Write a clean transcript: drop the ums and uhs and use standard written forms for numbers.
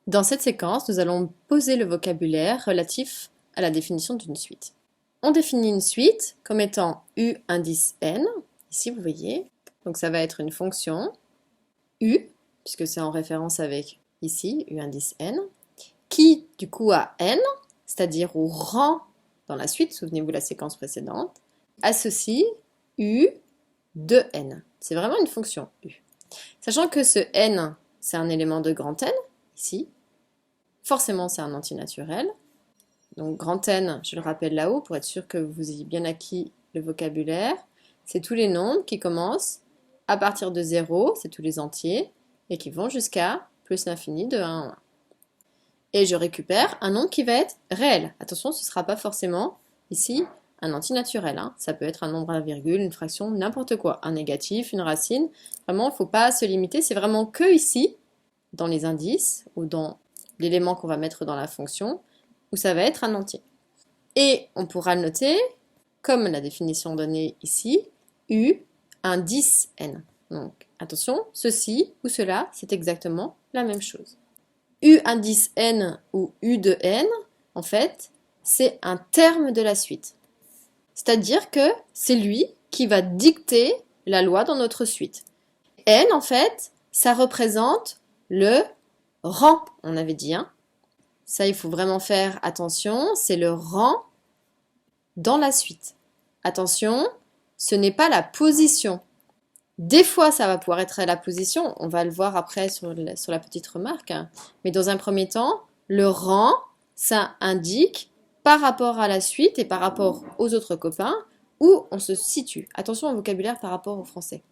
Dans cette séquence, nous allons poser le vocabulaire relatif à la définition d'une suite. On définit une suite comme étant U indice n, ici vous voyez, donc ça va être une fonction U, puisque c'est en référence avec ici, U indice n, qui du coup a n, c'est-à-dire au rang dans la suite, souvenez-vous la séquence précédente, associe U de n. C'est vraiment une fonction U. Sachant que ce n, c'est un élément de grand N, ici, forcément c'est un antinaturel. Donc grand N, je le rappelle là-haut pour être sûr que vous ayez bien acquis le vocabulaire, c'est tous les nombres qui commencent à partir de 0, c'est tous les entiers, et qui vont jusqu'à plus l'infini de 1 en 1. Et je récupère un nombre qui va être réel. Attention, ce ne sera pas forcément ici un antinaturel. Hein. Ça peut être un nombre à virgule, une fraction, n'importe quoi. Un négatif, une racine. Vraiment, il ne faut pas se limiter. C'est vraiment que ici, dans les indices, ou dans l'élément qu'on va mettre dans la fonction, où ça va être un entier. Et on pourra le noter, comme la définition donnée ici, U indice n. Donc attention, ceci ou cela, c'est exactement la même chose. U indice n ou U de n, en fait, c'est un terme de la suite. C'est-à-dire que c'est lui qui va dicter la loi dans notre suite. N, en fait, ça représente le rang, on avait dit. Hein. Ça, il faut vraiment faire attention, c'est le rang dans la suite. Attention, ce n'est pas la position. Des fois, ça va pouvoir être la position, on va le voir après sur la petite remarque, hein. Mais dans un premier temps, le rang, ça indique par rapport à la suite et par rapport aux autres copains où on se situe. Attention au vocabulaire par rapport au français.